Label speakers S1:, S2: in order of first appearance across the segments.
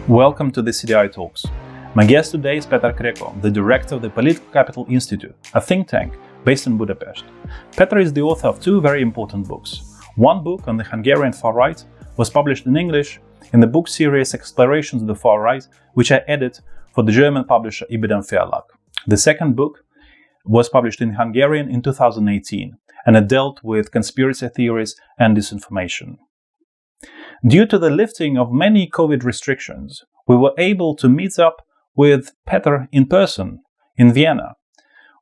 S1: Welcome to the CDI Talks. My guest today is Péter Krekó, the director of the Political Capital Institute, a think tank based in Budapest. Péter is the author of two very important books. One book on the Hungarian far right was published in English in the book series Explorations of the Far Right, which I edit for the German publisher Ibidem Verlag. The second book was published in Hungarian in 2018, and it dealt with conspiracy theories and disinformation. Due to the lifting of many COVID restrictions, we were able to meet up with Péter in person in Vienna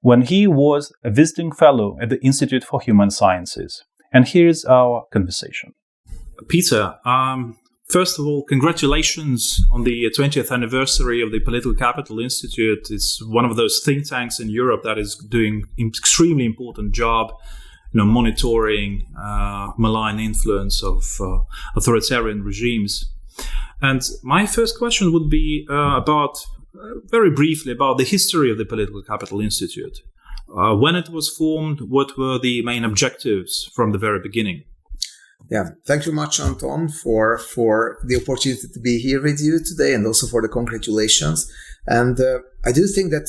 S1: when he was a visiting fellow at the Institute for Human Sciences. And here's our conversation. Peter, first of all, congratulations on the 20th anniversary of the Political Capital Institute. It's one of those think tanks in Europe that is doing an extremely important job, monitoring malign influence of authoritarian regimes. And my first question would be very briefly about the history of the Political Capital Institute. When it was formed, what were the main objectives from the very beginning?
S2: Yeah, thank you much, Anton, for the opportunity to be here with you today, and also for the congratulations. And I do think that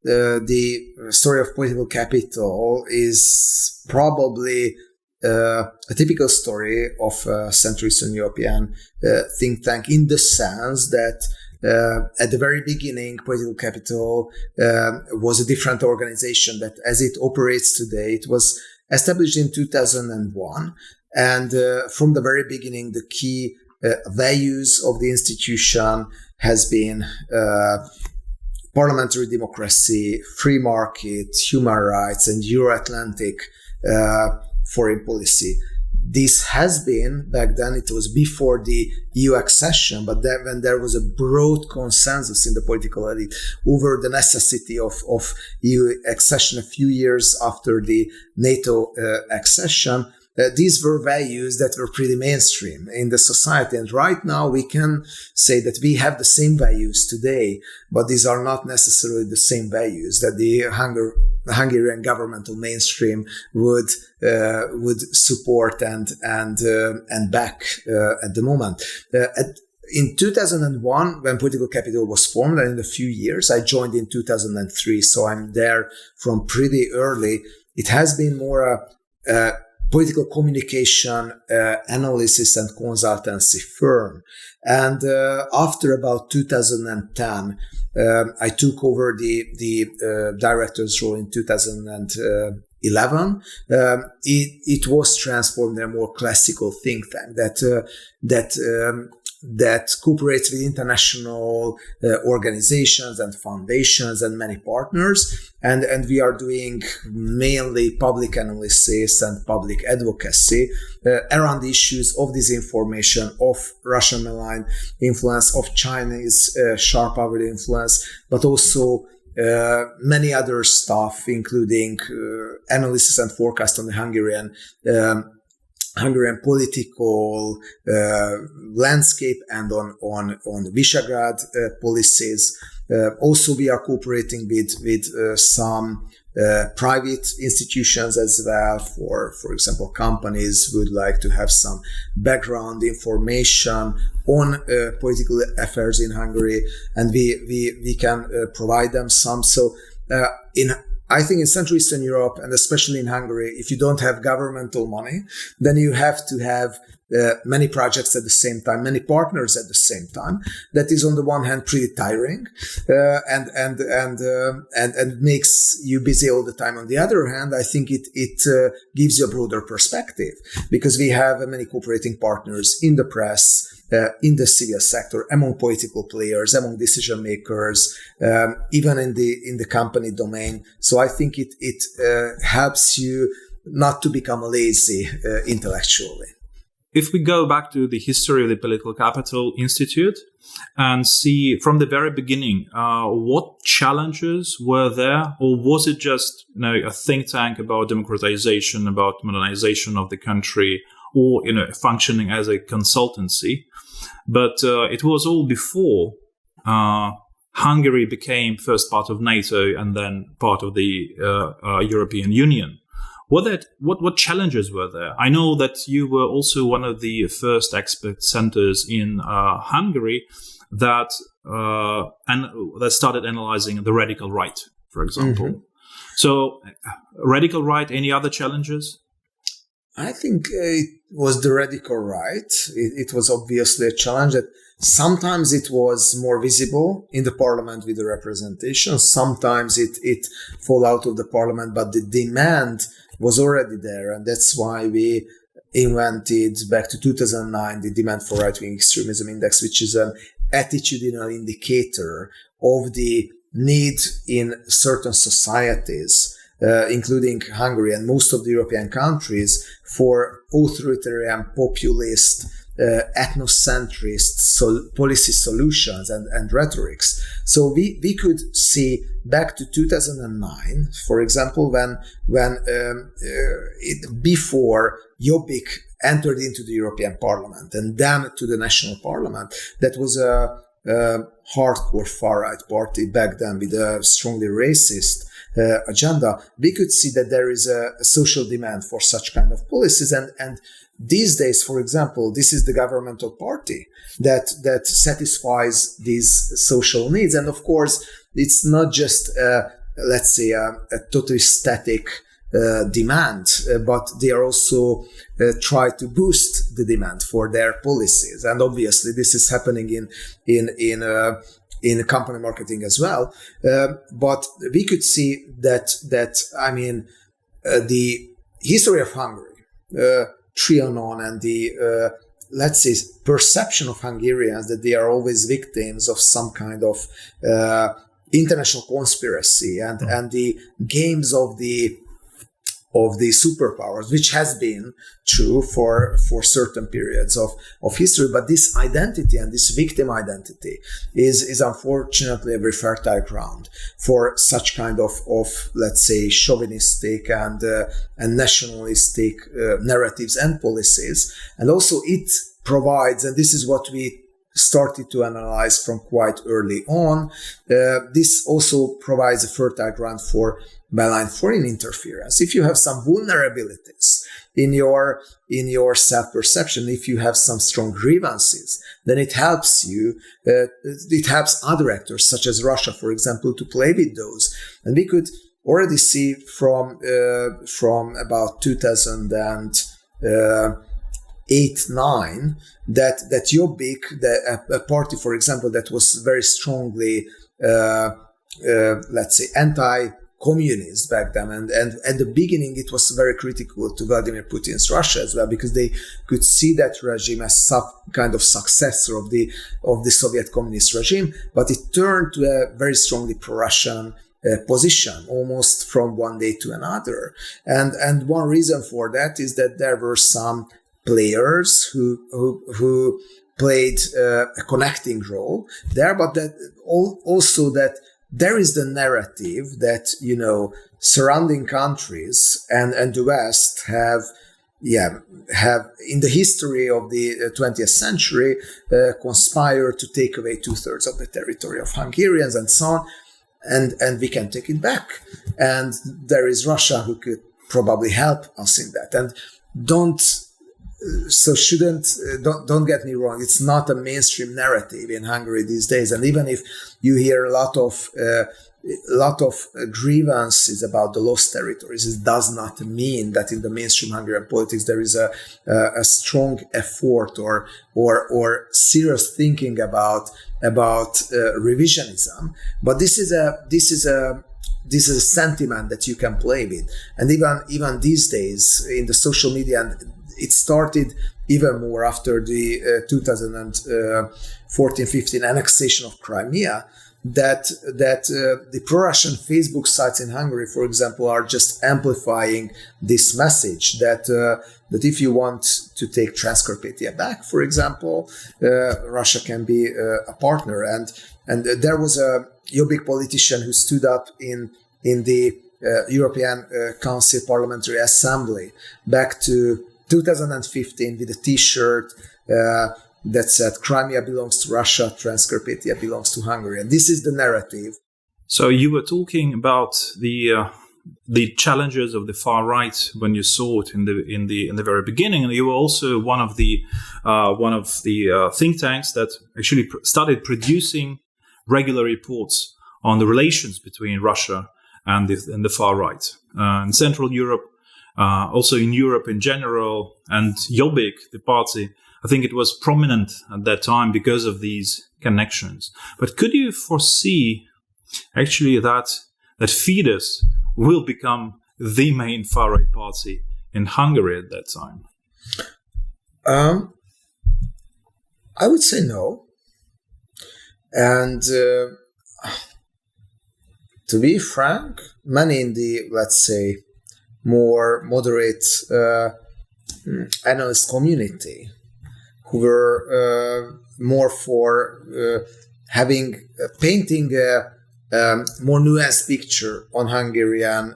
S2: the story of political capital is probably a typical story of a Central Eastern European think tank, in the sense that at the very beginning, political capital was a different organization that, as it operates today, it was established in 2001. And from the very beginning, the key values of the institution has been parliamentary democracy, free market, human rights, and Euro-Atlantic foreign policy. This has been, back then, it was before the EU accession, but then when there was a broad consensus in the political elite over the necessity of EU accession a few years after the NATO accession, these were values that were pretty mainstream in the society. And right now we can say that we have the same values today, but these are not necessarily the same values that the Hungarian governmental mainstream would support and back at the moment. In 2001, when Political Capital was formed, and in a few years, I joined in 2003, so I'm there from pretty early. It has been more a political communication analysis and consultancy firm. And after about 2010, I took over the director's role in 2011. It was transformed in a more classical think tank that cooperates with international organizations and foundations and many partners. And we are doing mainly public analysis and public advocacy around the issues of disinformation, of Russian malign influence, of Chinese sharp power influence, but also many other stuff, including analysis and forecast on the Hungarian political landscape and on Visegrad policies. Also, we are cooperating with some private institutions as well. For example, companies would like to have some background information on political affairs in Hungary, and we can provide them some. So I think in Central Eastern Europe, and especially in Hungary, if you don't have governmental money, then you have to have many projects at the same time, many partners at the same time. That is, on the one hand, pretty tiring, and makes you busy all the time. On the other hand, I think it gives you a broader perspective, because we have many cooperating partners in the press, in the civil sector, among political players, among decision makers, even in the company domain. So I think it helps you not to become lazy intellectually.
S1: If we go back to the history of the Political Capital Institute and see from the very beginning, what challenges were there, or was it just a think tank about democratization, about modernization of the country, or functioning as a consultancy? But it was all before Hungary became first part of NATO and then part of the European Union. What challenges were there? I know that you were also one of the first expert centers in Hungary, that started analyzing the radical right, for example. Mm-hmm. So, radical right, any other challenges?
S2: I think it was the radical right. It was obviously a challenge that sometimes it was more visible in the parliament with the representation. Sometimes it fell out of the parliament, but the demand was already there. And that's why we invented back to 2009 the Demand for Right-Wing Extremism Index, which is an attitudinal indicator of the need in certain societies, including Hungary and most of the European countries, for authoritarian, populist, ethnocentrist policy solutions and rhetorics. So we could see back to 2009, for example, when before Jobbik entered into the European Parliament and then to the national parliament, that was a hardcore far-right party back then with a strongly racist agenda. We could see that there is a social demand for such kind of policies, and these days, for example, this is the governmental party that satisfies these social needs. And of course, it's not just let's say a totally static demand, but they are also try to boost the demand for their policies. And obviously, this is happening in company marketing as well. But we could see that the history of Hungary, Trianon, and the let's say perception of Hungarians that they are always victims of some kind of international conspiracy and the games of the superpowers, which has been true for certain periods of history. But this identity and this victim identity is unfortunately a very fertile ground for such kind of let's say chauvinistic and nationalistic narratives and policies. And also it provides, and this is what we started to analyze from quite early on, this also provides a fertile ground for malign foreign interference. If you have some vulnerabilities in your self-perception, if you have some strong grievances, then it helps you. It helps other actors, such as Russia, for example, to play with those. And we could already see from about 2008-9 that Jobbik, a party, for example, that was very strongly let's say anti-communist back then, and at the beginning it was very critical to Vladimir Putin's Russia as well, because they could see that regime as some kind of successor of the Soviet communist regime, but it turned to a very strongly pro-Russian position almost from one day to another. And one reason for that is that there were some players who played a connecting role there, but that also that there is the narrative that, surrounding countries and the West have in the history of the 20th century conspired to take away 2/3 of the territory of Hungarians and so on, and we can take it back. And there is Russia who could probably help us in that. And don't get me wrong, it's not a mainstream narrative in Hungary these days. And even if you hear a lot of grievances about the lost territories, it does not mean that in the mainstream Hungarian politics there is a strong effort or serious thinking about revisionism. But this is a sentiment that you can play with. And even these days in the social media, and it started even more after the 2014-15 annexation of Crimea, that the pro-Russian Facebook sites in Hungary, for example, are just amplifying this message that if you want to take Transcarpathia back, for example, Russia can be a partner. And there was a Jobbik politician who stood up in the European Council Parliamentary Assembly back to 2015 with a T-shirt that said Crimea belongs to Russia, Transcarpathia belongs to Hungary. And this is the narrative.
S1: So you were talking about the the challenges of the far right when you saw it in the very beginning, and you were also one of the think tanks that actually started producing regular reports on the relations between Russia and the far right in Central Europe, also in Europe in general, and Jobbik, the party. I think it was prominent at that time because of these connections. But could you foresee actually that Fidesz will become the main far-right party in Hungary at that time?
S2: I would say no. And to be frank, many in the, let's say, more moderate analyst community who were more for painting a more nuanced picture on Hungarian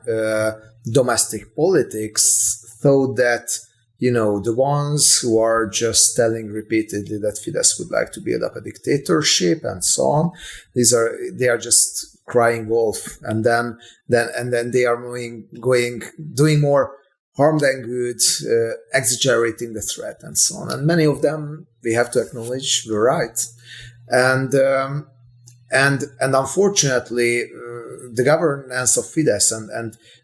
S2: domestic politics thought that, the ones who are just telling repeatedly that Fidesz would like to build up a dictatorship and so on, they are just crying wolf, and then they are doing more harm than good, exaggerating the threat and so on. And many of them, we have to acknowledge, were right. And unfortunately, the governance of Fidesz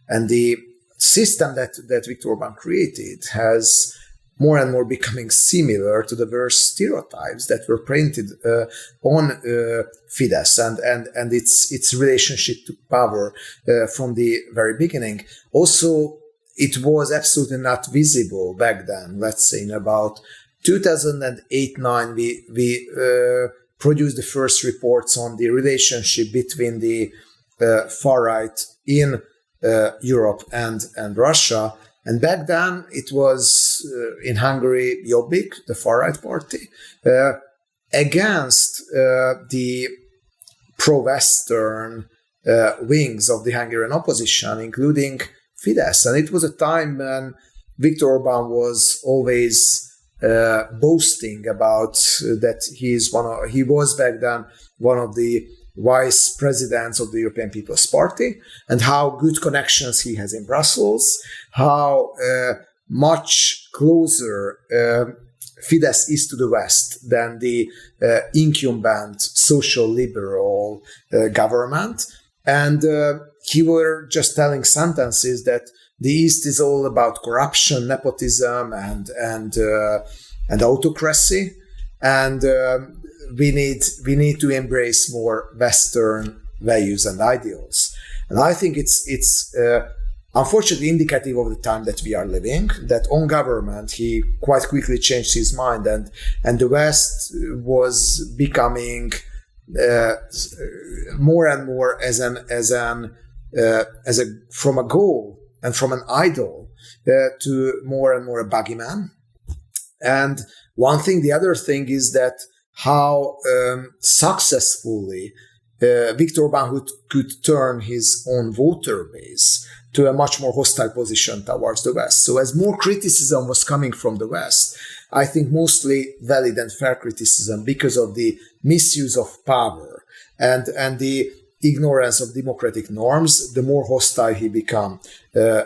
S2: and the system that Viktor Orbán created has more and more becoming similar to the worst stereotypes that were painted on Fidesz and its relationship to power from the very beginning. Also, it was absolutely not visible back then. Let's say in about 2008-9, we produced the first reports on the relationship between the far right in Europe and Russia. And back then, it was in Hungary, Jobbik, the far-right party, against the pro-Western wings of the Hungarian opposition, including Fidesz. And it was a time when Viktor Orbán was always boasting about that he was back then one of the vice presidents of the European People's Party, and how good connections he has in Brussels, how much closer Fidesz is to the West than the incumbent social liberal government. And he were just telling sentences that the East is all about corruption, nepotism, and autocracy, and we need to embrace more Western values and ideals. And I think it's unfortunately indicative of the time that we are living, that on government he quite quickly changed his mind, and the West was becoming more and more from a goal and from an idol to more and more a boogeyman. And the other thing is that how successfully Viktor Orbán could turn his own voter base to a much more hostile position towards the West. So as more criticism was coming from the West, I think mostly valid and fair criticism because of the misuse of power and the ignorance of democratic norms, the more hostile he became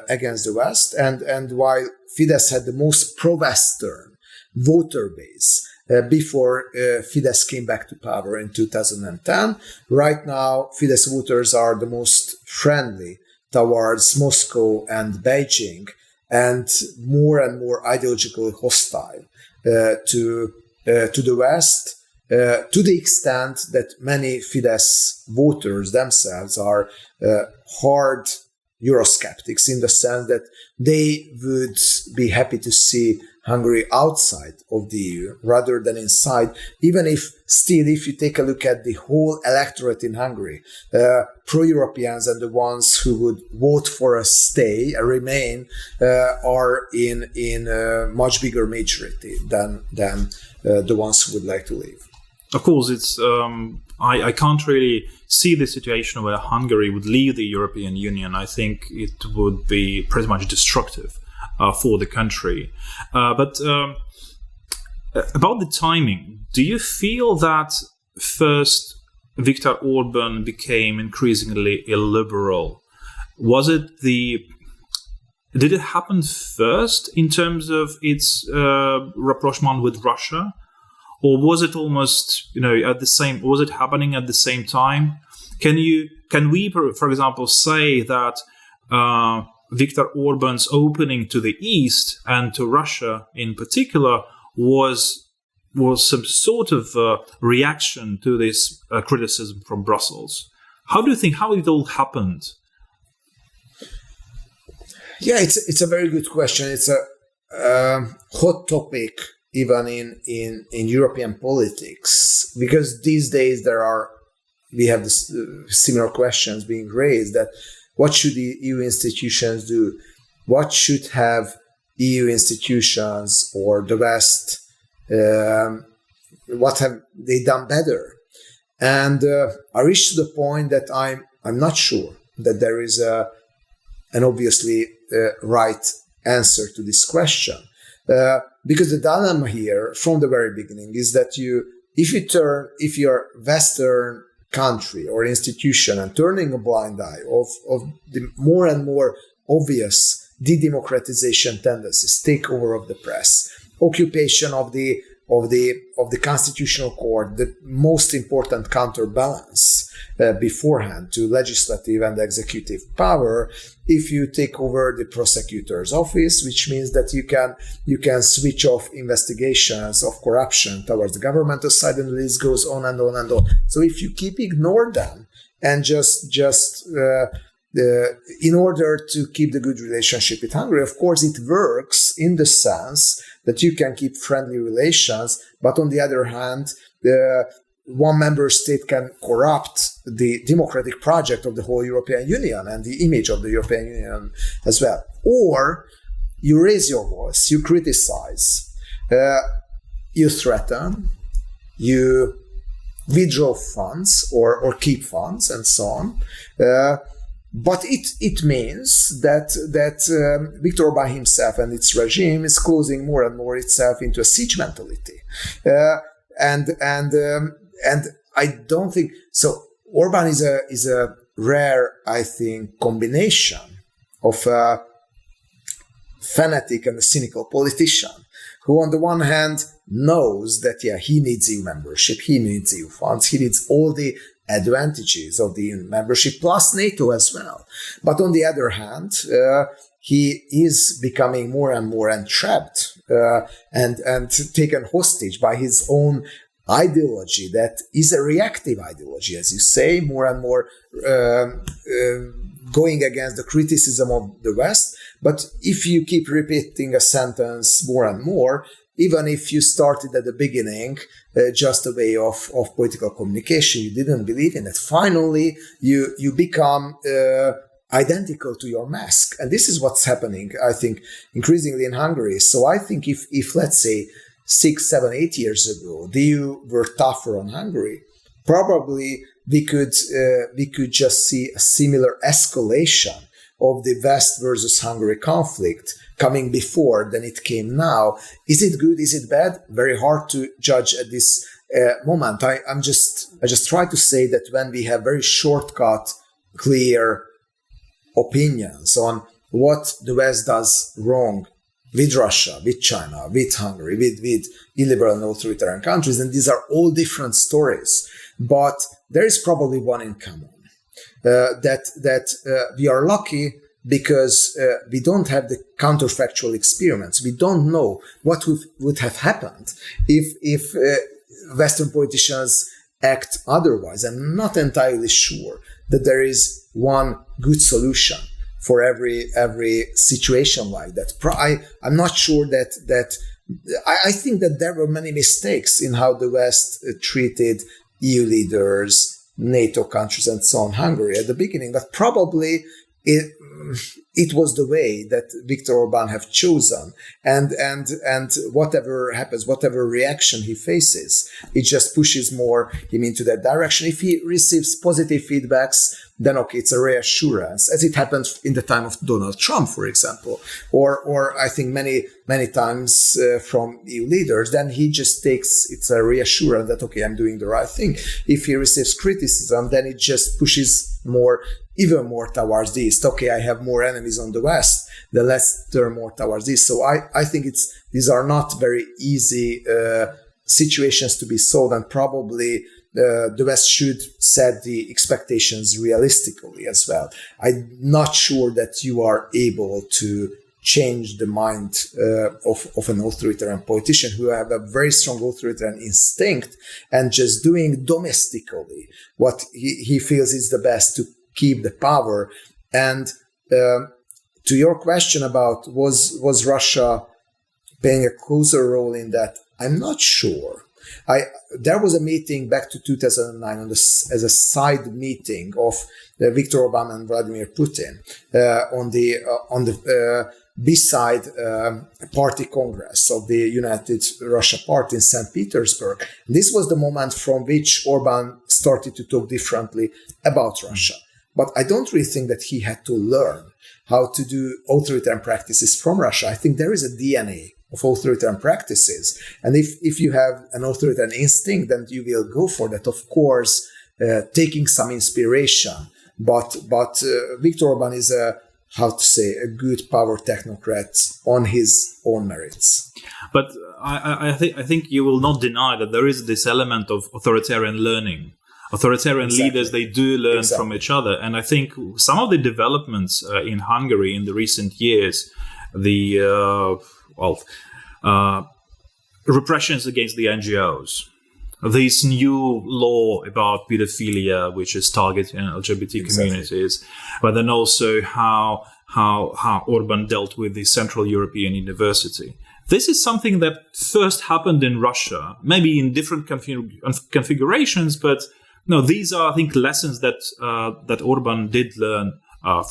S2: against the West. And while Fidesz had the most pro-Western voter base before Fidesz came back to power in 2010. Right now, Fidesz voters are the most friendly towards Moscow and Beijing, and more ideologically hostile to the West, to the extent that many Fidesz voters themselves are hard Eurosceptics, in the sense that they would be happy to see Hungary outside of the EU rather than inside, even if you take a look at the whole electorate in Hungary, pro-Europeans and the ones who would vote for a remain, are in a much bigger majority than the ones who would like to leave.
S1: Of course, it's I can't really see the situation where Hungary would leave the European Union. I think it would be pretty much destructive for the country. But about the timing, do you feel that first Viktor Orbán became increasingly illiberal did it happen first in terms of its rapprochement with Russia, or was it almost was it happening at the same time? Can we, for example, say that Viktor Orban's opening to the East and to Russia in particular was some sort of reaction to this criticism from Brussels? How do you think how it all happened?
S2: Yeah, it's a very good question. It's a hot topic even in European politics, because these days we have this, similar questions being raised, that what should the EU institutions do? What should have EU institutions or the West, what have they done better? And I reached to the point that I'm not sure that there is an obviously right answer to this question. Because the dilemma here from the very beginning is that if you're Western country or institution and turning a blind eye of the more and more obvious de-democratization tendencies, takeover of the press, occupation of the constitutional court, the most important counterbalance beforehand to legislative and executive power, if you take over the prosecutor's office, which means that you can switch off investigations of corruption towards the governmental side, and the list goes on and on and on. So if you ignore them and just in order to keep the good relationship with Hungary, of course it works in the sense that you can keep friendly relations, but on the other hand, one member state can corrupt the democratic project of the whole European Union and the image of the European Union as well. Or you raise your voice, you criticize, you threaten, you withdraw funds or keep funds and so on. But it means that Viktor Orbán himself and its regime is closing more and more itself into a siege mentality, and I don't think so. Orbán is a rare, I think, combination of a fanatic and a cynical politician who, on the one hand, knows that he needs EU membership, he needs EU funds, he needs all the advantages of the EU membership plus NATO as well. But on the other hand, he is becoming more and more entrapped and taken hostage by his own ideology that is a reactive ideology, as you say, more and more going against the criticism of the West. But if you keep repeating a sentence more and more, even if you started at the beginning just a way of political communication, you didn't believe in it. Finally, you become identical to your mask. And this is what's happening, I think, increasingly in Hungary. So I think if let's say 6, 7, 8 years ago, the EU were tougher on Hungary, probably we could just see a similar escalation of the West versus Hungary conflict coming before than it came now. Is it good? Is it bad? Very hard to judge at this moment. I just try to say that when we have very shortcut, clear opinions on what the West does wrong with Russia, with China, with Hungary, with illiberal and authoritarian countries, and these are all different stories, but there is probably one in common. That we are lucky because we don't have the counterfactual experiments. We don't know what would have happened if Western politicians act otherwise. I'm not entirely sure that there is one good solution for every situation like that. I'm not sure that I think that there were many mistakes in how the West treated EU leaders, NATO countries, and so on, Hungary at the beginning, but probably it was the way that Viktor Orbán have chosen, and whatever happens, whatever reaction he faces, it just pushes more him into that direction. If he receives positive feedbacks, then okay, it's a reassurance, as it happened in the time of Donald Trump, for example, or I think many times from EU leaders. Then he just takes, it's a reassurance that okay, I'm doing the right thing. If he receives criticism, then it just pushes more even more towards the East. Okay, I have more enemies on the West, then let's turn more towards the East. So I think these are not very easy situations to be solved, and probably the West should set the expectations realistically as well. I'm not sure that you are able to change the mind of an authoritarian politician who have a very strong authoritarian instinct and just doing domestically what he feels is the best to keep the power. And to your question about was Russia playing a closer role in that, I'm not sure. There was a meeting back to 2009 as a side meeting of Viktor Orbán and Vladimir Putin on the beside party congress of the United Russia Party in St. Petersburg. This was the moment from which Orbán started to talk differently about Russia. But I don't really think that he had to learn how to do authoritarian practices from Russia. I think there is a DNA of authoritarian practices. And if you have an authoritarian instinct, then you will go for that, of course, taking some inspiration. But Viktor Orbán is a good power technocrat on his own merits.
S1: But I think you will not deny that there is this element of authoritarian learning. Authoritarian leaders, they do learn from each other. And I think some of the developments in Hungary in the recent years, the repressions against the NGOs, this new law about pedophilia, which is targeting LGBT communities, but then also how Orban dealt with the Central European University. This is something that first happened in Russia, maybe in different configurations, but no, these are, I think, lessons that Orban did learn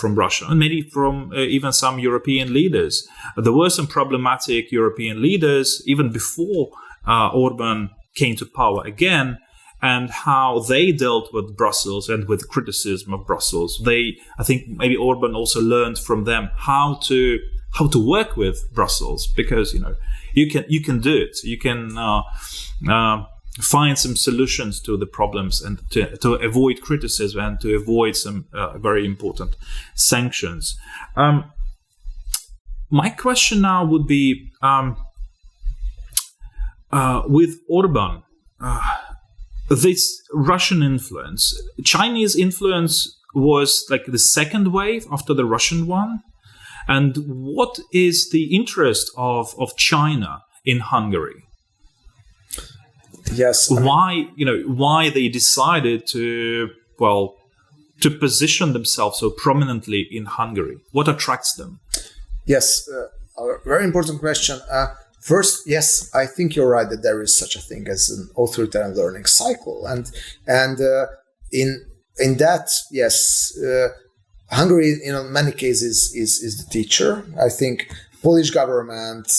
S1: from Russia, and maybe from even some European leaders. There were some problematic European leaders even before Orban came to power again, and how they dealt with Brussels and with criticism of Brussels. I think maybe Orban also learned from them how to work with Brussels, because you can do it. You can find some solutions to the problems and to avoid criticism and to avoid some very important sanctions. My question now would be, with Orban, this Russian influence, Chinese influence was like the second wave after the Russian one. And what is the interest of China in Hungary?
S2: Yes.
S1: Why they decided to position themselves so prominently in Hungary? What attracts them? Yes,
S2: a very important question. First, yes, I think you're right that there is such a thing as an authoritarian learning cycle, and in that, yes, Hungary in many cases is the teacher. I think Polish government,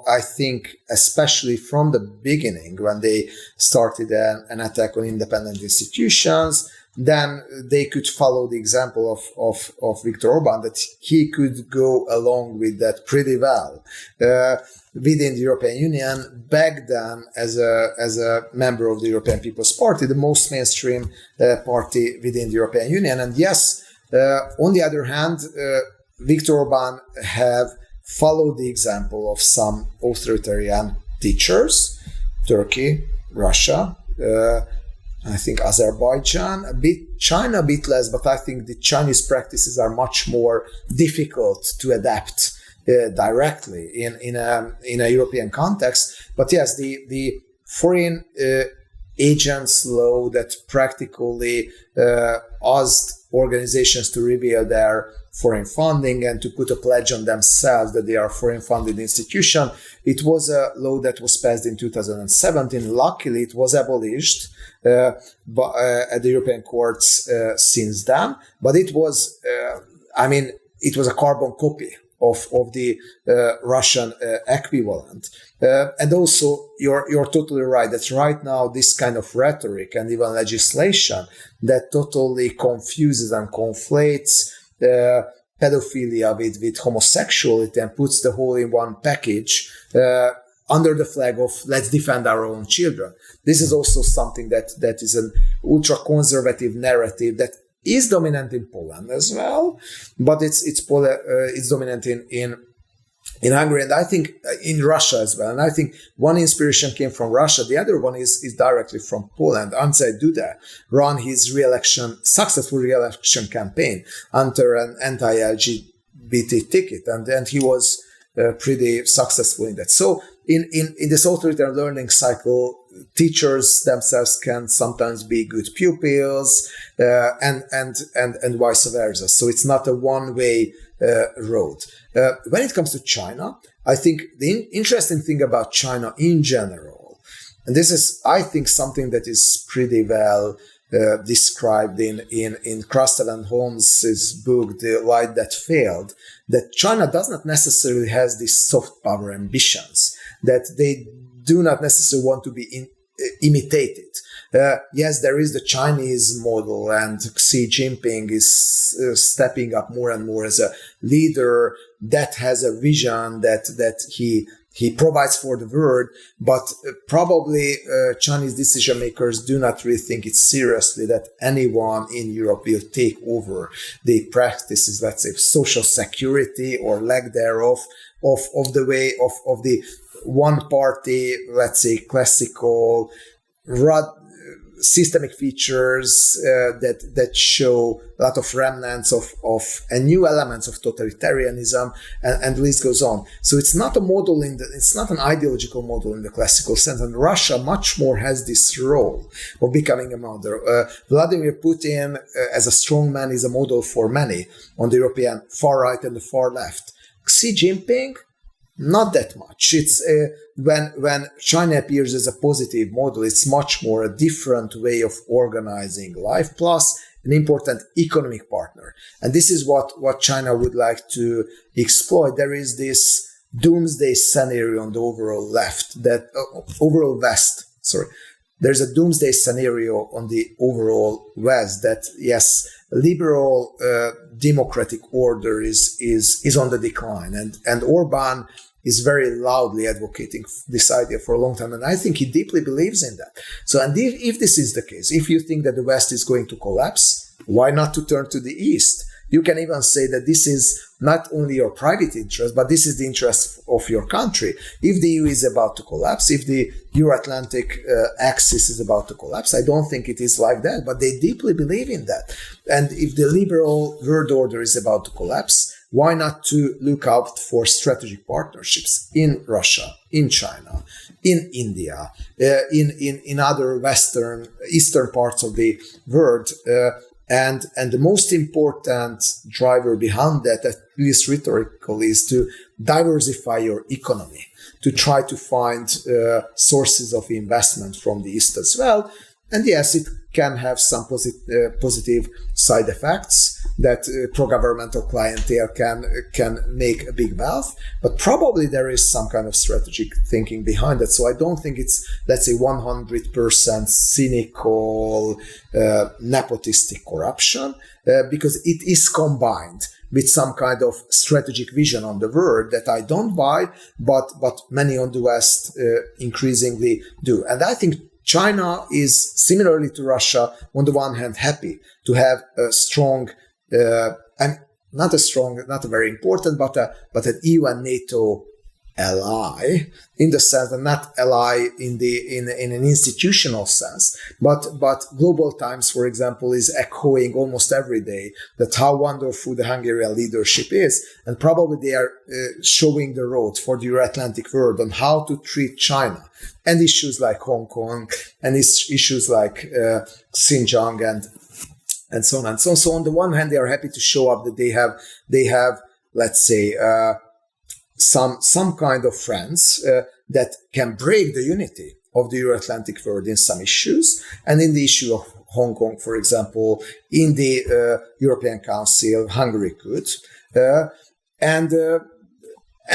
S2: I think especially from the beginning when they started an attack on independent institutions, then they could follow the example of Viktor Orbán, that he could go along with that pretty well within the European Union. Back then, as a member of the European People's Party, the most mainstream party within the European Union. And yes, on the other hand, Viktor Orbán have followed the example of some authoritarian teachers, Turkey, Russia, I think Azerbaijan, China a bit less, but I think the Chinese practices are much more difficult to adapt directly in a European context. But yes, the foreign agents law that practically asked organizations to reveal their foreign funding and to put a pledge on themselves that they are foreign funded institution. It was a law that was passed in 2017. Luckily, it was abolished at the European courts since then. But it was, it was a carbon copy of the Russian equivalent. And also, you're totally right that right now this kind of rhetoric and even legislation that totally confuses and conflates pedophilia with homosexuality and puts the whole in one package under the flag of let's defend our own children. This is also something that is an ultra-conservative narrative that is dominant in Poland as well, but it's dominant in Hungary, and I think in Russia as well. And I think one inspiration came from Russia. The other one is directly from Poland. Andrzej Duda ran his successful re-election campaign under an anti-LGBT ticket, and he was pretty successful in that. So in this authoritarian learning cycle, teachers themselves can sometimes be good pupils, and vice versa. So it's not a one-way road. When it comes to China, I think the interesting thing about China in general, and this is, I think, something that is pretty well described in Krastel and Holmes's book, The Light That Failed, that China does not necessarily has these soft power ambitions, that they do not necessarily want to be imitated. Yes, there is the Chinese model, and Xi Jinping is stepping up more and more as a leader that has a vision that he provides for the world, but probably Chinese decision makers do not really think it seriously that anyone in Europe will take over the practices, let's say, social security or lack thereof, of the way of the one party, let's say, classical systemic features that show a lot of remnants of and new elements of totalitarianism, and the list goes on. So it's not a model it's not an ideological model in the classical sense, and Russia much more has this role of becoming a model. Vladimir Putin, as a strong man, is a model for many on the European far right and the far left. Xi Jinping, not that much. It's when China appears as a positive model, it's much more a different way of organizing life, plus an important economic partner. And this is what China would like to exploit. There is this doomsday scenario on the overall left, overall west. Sorry, there's a doomsday scenario on the overall west that, yes, liberal democratic order is on the decline, and Orban is very loudly advocating this idea for a long time, and I think he deeply believes in that. So, and if this is the case, if you think that the West is going to collapse, why not to turn to the East? You can even say that this is not only your private interest, but this is the interest of your country. If the EU is about to collapse, if the Euro-Atlantic axis is about to collapse, I don't think it is like that, but they deeply believe in that. And if the liberal world order is about to collapse, why not to look out for strategic partnerships in Russia, in China, in India, in other eastern parts of the world, and the most important driver behind that, at least rhetorically, is to diversify your economy, to try to find sources of investment from the East as well. And yes, it can have some positive side effects, that pro-governmental clientele can make a big wealth, but probably there is some kind of strategic thinking behind it. So I don't think it's, let's say, 100% cynical, nepotistic corruption, because it is combined with some kind of strategic vision on the world that I don't buy, but many on the West increasingly do. And I think China is, similarly to Russia, on the one hand happy to have a strong, and not a very important, but an EU and NATO ally, in the sense, and not ally in an institutional sense, but Global Times, for example, is echoing almost every day that how wonderful the Hungarian leadership is, and probably they are showing the road for the Euro-Atlantic world on how to treat China and issues like Hong Kong and issues like Xinjiang and so on and so on. So on the one hand, they are happy to show up that they have, let's say, some kind of friends that can break the unity of the Euro-Atlantic world in some issues, and in the issue of Hong Kong, for example, in the European Council, Hungary could, and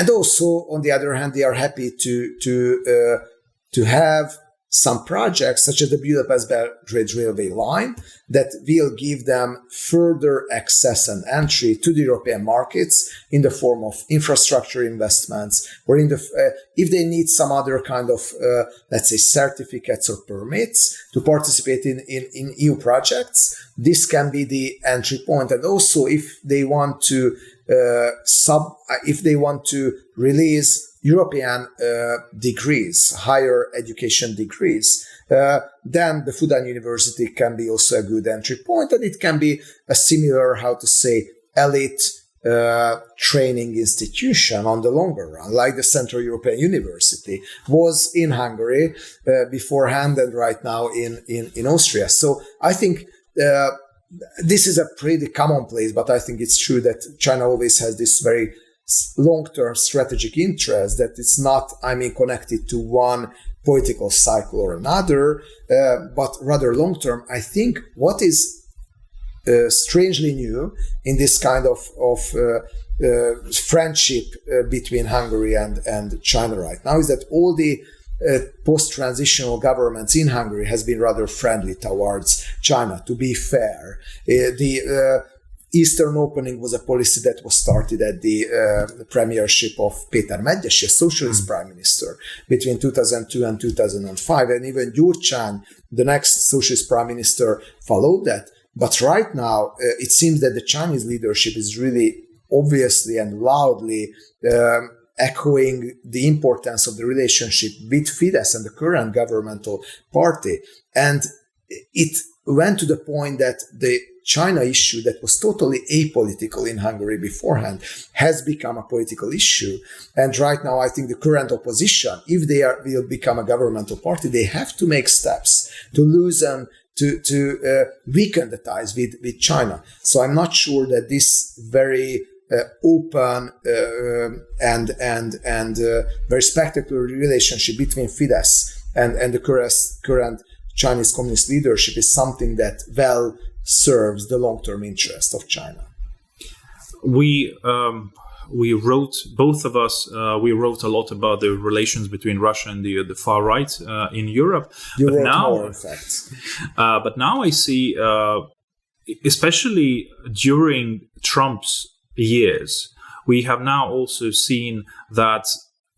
S2: also on the other hand, they are happy to have some projects such as the Budapest-based railway line that will give them further access and entry to the European markets in the form of infrastructure investments, or if they need some other kind of, let's say, certificates or permits to participate in EU projects. This can be the entry point. And also if they want to release European degrees, higher education degrees, then the Fudan University can be also a good entry point, and it can be a similar, elite training institution on the longer run, like the Central European University was in Hungary beforehand, and right now in Austria. So I think this is a pretty commonplace, but I think it's true that China always has this very long-term strategic interest that it's not, connected to one political cycle or another, but rather long-term. I think what is strangely new in this kind of friendship between Hungary and China right now is that all the post-transitional governments in Hungary has been rather friendly towards China, to be fair. The Eastern opening was a policy that was started at the premiership of Péter Krekó, a socialist prime minister, between 2002 and 2005. And even Gyurcsány, the next socialist prime minister, followed that. But right now, it seems that the Chinese leadership is really obviously and loudly echoing the importance of the relationship with Fidesz and the current governmental party. And it went to the point that the China issue that was totally apolitical in Hungary beforehand has become a political issue. And right now, I think the current opposition, if they will become a governmental party, they have to make steps to loosen, to weaken the ties with China. So I'm not sure that this very open and very spectacular relationship between Fidesz and the current Chinese communist leadership is something that well serves the long-term interest of China.
S1: We wrote, both of us, we wrote a lot about the relations between Russia and the far right in Europe.
S2: You wrote more, in fact.
S1: But now I see, especially during Trump's years, we have now also seen that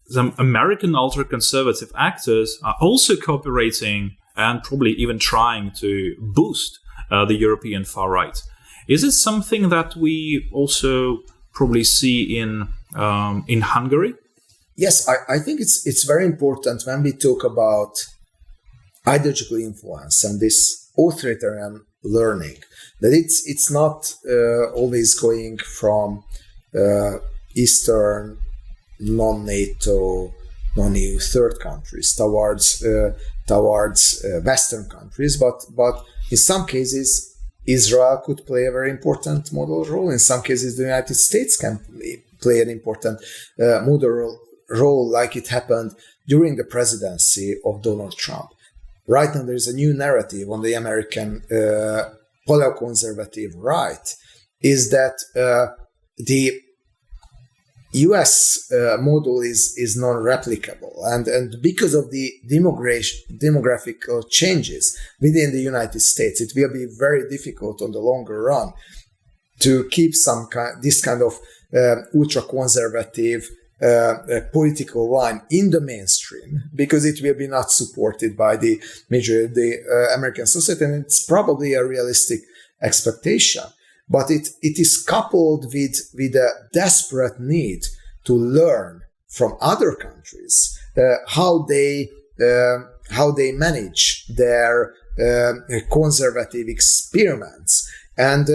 S1: some American ultra-conservative actors are also cooperating and probably even trying to boost the European far right. Is it something that we also probably see in Hungary?
S2: Yes, I think it's very important when we talk about ideological influence and this authoritarian learning, that it's not always going from Eastern, non-NATO, non-EU third countries towards Western countries, but in some cases, Israel could play a very important model role. In some cases, the United States can play an important model role, like it happened during the presidency of Donald Trump. Right now, there's a new narrative on the American paleoconservative right, is that the US model is non-replicable, and because of the demographic changes within the United States, it will be very difficult on the longer run to keep this kind of ultra-conservative political line in the mainstream, because it will be not supported by the majority of the American society, and it's probably a realistic expectation. But it is coupled with a desperate need to learn from other countries how they manage their conservative experiments. And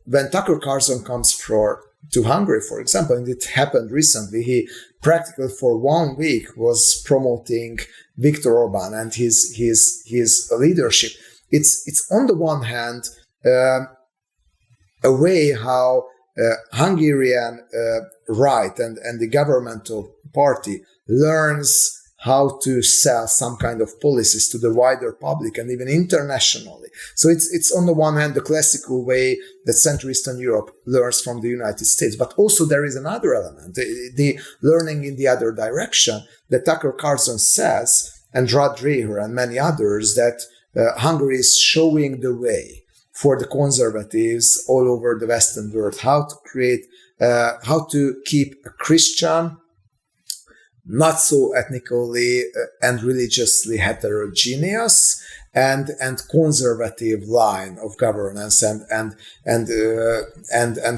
S2: when Tucker Carlson comes to Hungary, for example, and it happened recently, he practically for 1 week was promoting Viktor Orban and his leadership. It's on the one hand a way how Hungarian right and the governmental party learns how to sell some kind of policies to the wider public and even internationally. So it's on the one hand the classical way that Central Eastern Europe learns from the United States, but also there is another element, the learning in the other direction that Tucker Carlson says, Rod Dreher and many others, that Hungary is showing the way for the conservatives all over the Western world, how to keep a Christian, not so ethnically and religiously heterogeneous and conservative line of governance, and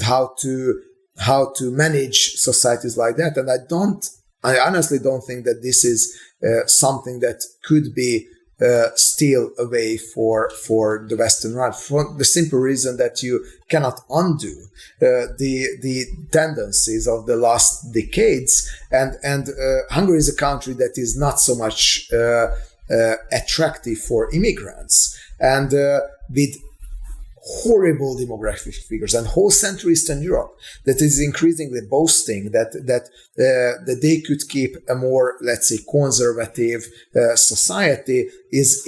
S2: how to manage societies like that. And I honestly don't think that this is something that could be still a way for the Western right, for the simple reason that you cannot undo the tendencies of the last decades. And Hungary is a country that is not so much attractive for immigrants, and with horrible demographic figures, and whole Central Eastern Europe that is increasingly boasting that they could keep a more, let's say, conservative society, is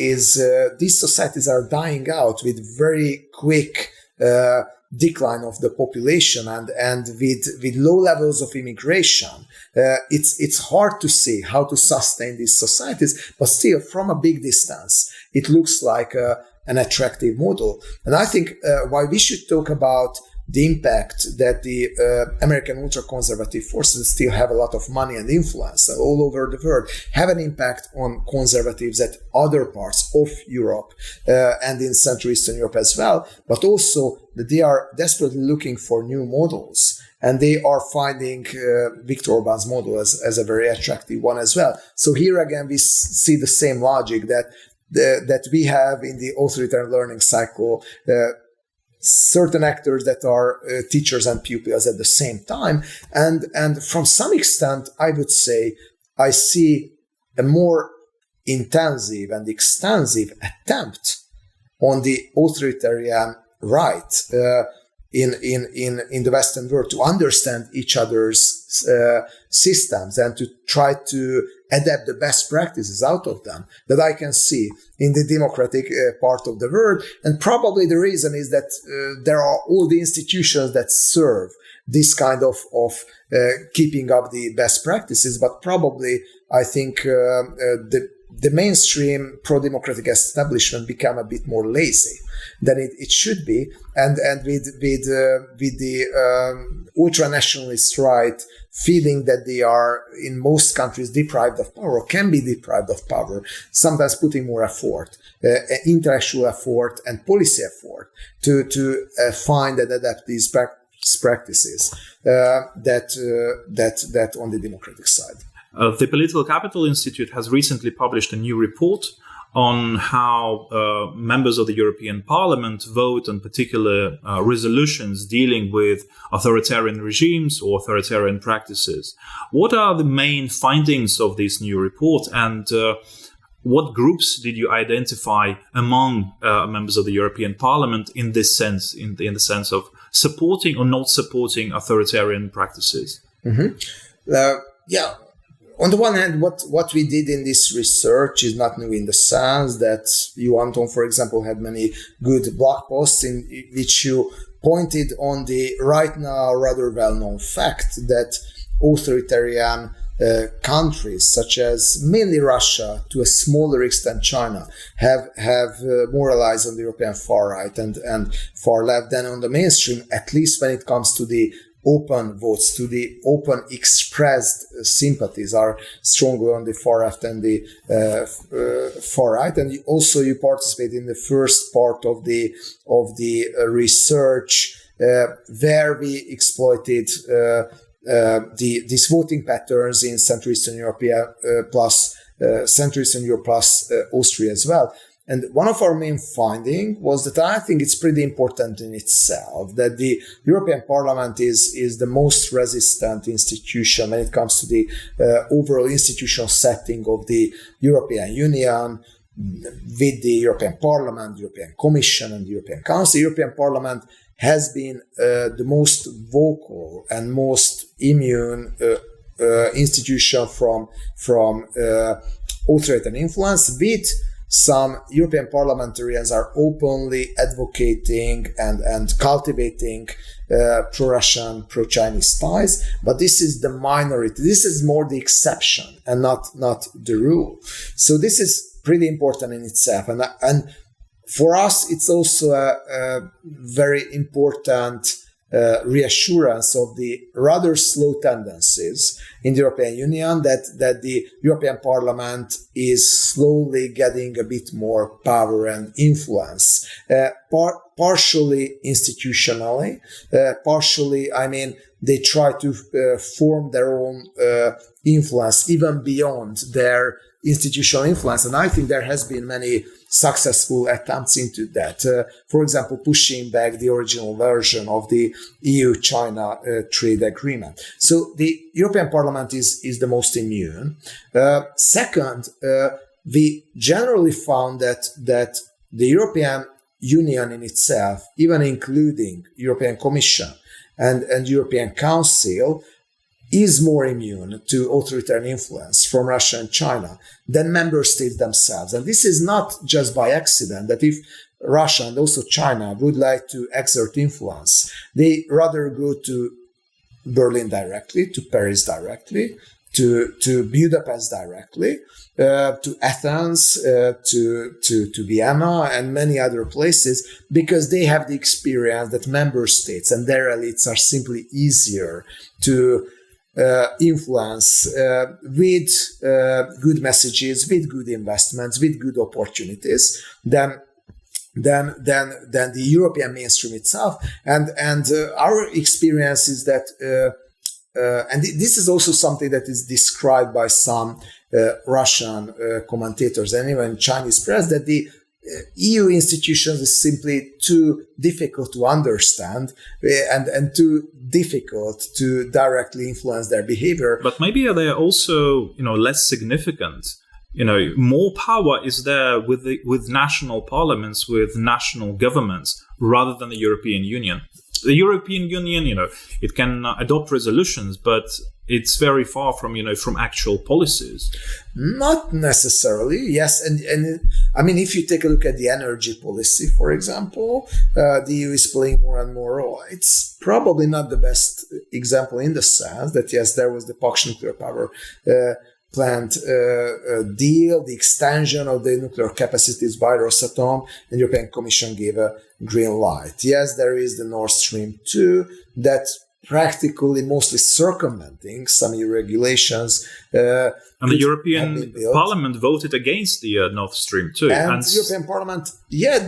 S2: these societies are dying out with very quick decline of the population, and with low levels of immigration. It's hard to see how to sustain these societies, but still from a big distance it looks like an attractive model. And I think why we should talk about the impact that the American ultra-conservative forces still have a lot of money and influence all over the world, have an impact on conservatives at other parts of Europe and in Central Eastern Europe as well, but also that they are desperately looking for new models. And they are finding Viktor Orban's model as a very attractive one as well. So here again, we see the same logic that we have in the authoritarian learning cycle, certain actors that are teachers and pupils at the same time. And from some extent, I would say, I see a more intensive and extensive attempt on the authoritarian right in the Western world to understand each other's systems and to try to adapt the best practices out of them that I can see in the democratic part of the world. And probably the reason is that there are all the institutions that serve this kind of keeping up the best practices. But probably I think the mainstream pro-democratic establishment become a bit more lazy than it should be, and with the ultra-nationalist right feeling that they are in most countries deprived of power or can be deprived of power, sometimes putting more effort, intellectual effort and policy effort to find and adapt these practices that on the democratic side.
S1: The Political Capital Institute has recently published a new report on how members of the European Parliament vote on particular resolutions dealing with authoritarian regimes or authoritarian practices. What are the main findings of this new report, and what groups did you identify among members of the European Parliament in this sense, in the sense of supporting or not supporting authoritarian practices?
S2: Yeah. On the one hand, what we did in this research is not new in the sense that you, Anton, for example, had many good blog posts in which you pointed on the right now rather well-known fact that authoritarian countries, such as mainly Russia, to a smaller extent China, have moralized on the European far right and far left than on the mainstream, at least when it comes to the open votes, to the open expressed sympathies are stronger on the far left than the far right. And you participate in the first part of the research where we exploited these voting patterns in Central Eastern Europe plus Austria as well. And one of our main findings was that I think it's pretty important in itself that the European Parliament is the most resistant institution when it comes to the overall institutional setting of the European Union, with the European Parliament, the European Commission, and the European Council. The European Parliament has been the most vocal and most immune institution from authoritarian influence, with some European parliamentarians are openly advocating and cultivating pro-Russian, pro-Chinese ties, but this is the minority. This is more the exception and not the rule. So this is pretty important in itself. And for us, it's also a very important reassurance of the rather slow tendencies in the European Union that the European Parliament is slowly getting a bit more power and influence, partially institutionally, partially, they try to form their own influence even beyond their institutional influence. And I think there has been many successful attempts into that. For example, pushing back the original version of the EU-China trade agreement. So the European Parliament is the most immune. Second, we generally found that the European Union in itself, even including European Commission and European Council, is more immune to authoritarian influence from Russia and China than member states themselves. And this is not just by accident, that if Russia and also China would like to exert influence, they rather go to Berlin directly, to Paris directly, to Budapest directly, to Athens, to Vienna and many other places, because they have the experience that member states and their elites are simply easier to influence with good messages, with good investments, with good opportunities than the European mainstream itself. And our experience is that, and this is also something that is described by some Russian commentators and even Chinese press, that the EU institutions is simply too difficult to understand and too difficult to directly influence their behavior.
S1: But maybe they are also, less significant. More power is there with national parliaments, with national governments, rather than the European Union. The European Union, it can adopt resolutions, but it's very far from actual policies.
S2: Not necessarily, yes. And if you take a look at the energy policy, for example, the EU is playing more and more role. It's probably not the best example in the sense that, yes, there was the Paks nuclear power plant deal, the extension of the nuclear capacities by Rosatom, and the European Commission gave a green light. Yes, there is the Nord Stream 2 that practically mostly circumventing some EU regulations.
S1: And the European Parliament voted against the Nord Stream 2.
S2: And the European Parliament,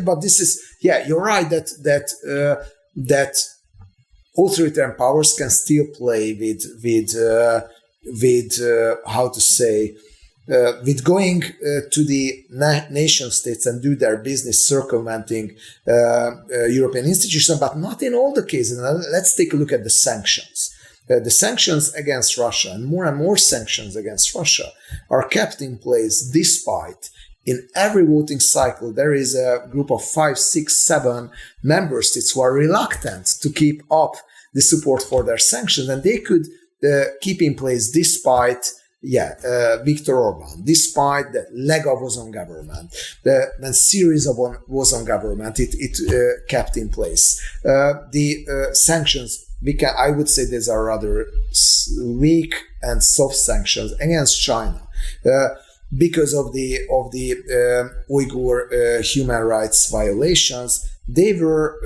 S2: but this is, you're right that authoritarian powers can still play with going to the nation states and do their business circumventing European institutions, but not in all the cases. Let's take a look at the sanctions. The sanctions against Russia and more sanctions against Russia are kept in place despite in every voting cycle there is a group of 5, 6, 7 member states who are reluctant to keep up the support for their sanctions, and they could keep in place despite Viktor Orban, despite the Lega was on government, when Syriza was on government, it kept in place. The sanctions, I would say these are rather weak and soft sanctions against China because of the Uyghur human rights violations. They were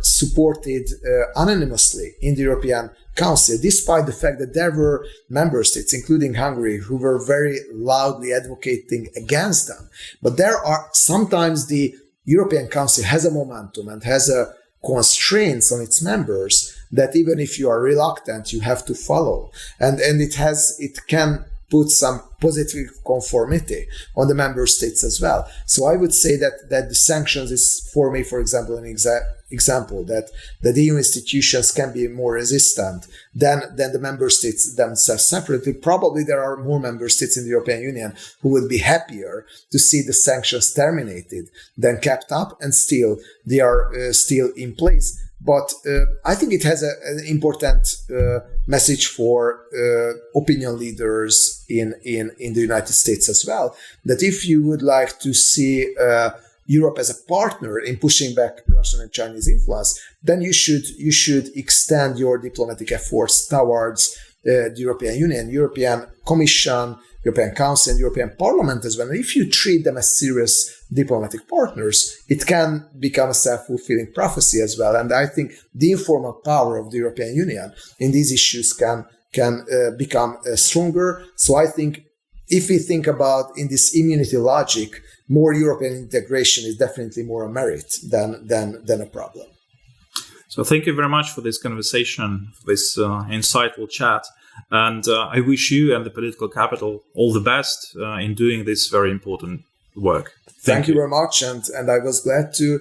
S2: supported anonymously in the European Council, despite the fact that there were member states, including Hungary, who were very loudly advocating against them. But there are sometimes the European Council has a momentum and has a constraints on its members that even if you are reluctant, you have to follow. And it can put some positive conformity on the member states as well. So I would say that the sanctions is, for me, for example, an example that the EU institutions can be more resistant than the member states themselves separately. Probably there are more member states in the European Union who would be happier to see the sanctions terminated than kept up, and still they are still in place. But I think it has an important message for opinion leaders in the United States as well, that if you would like to see Europe as a partner in pushing back Russian and Chinese influence, then you should extend your diplomatic efforts towards the European Union, European Commission, European Council, and European Parliament as well. And if you treat them as serious diplomatic partners, it can become a self-fulfilling prophecy as well. And I think the informal power of the European Union in these issues can become stronger. So I think if we think about in this immunity logic, more European integration is definitely more a merit than a problem.
S1: So thank you very much for this conversation, for this insightful chat. And I wish you and the political capital all the best in doing this very important work.
S2: Thank you very much. And I was glad to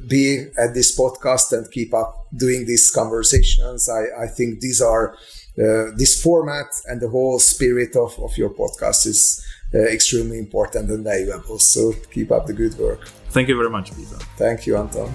S2: be at this podcast and keep up doing these conversations. I think these are this format and the whole spirit of your podcast is extremely important and valuable. So keep up the good work.
S1: Thank you very much, Peter.
S2: Thank you, Anton.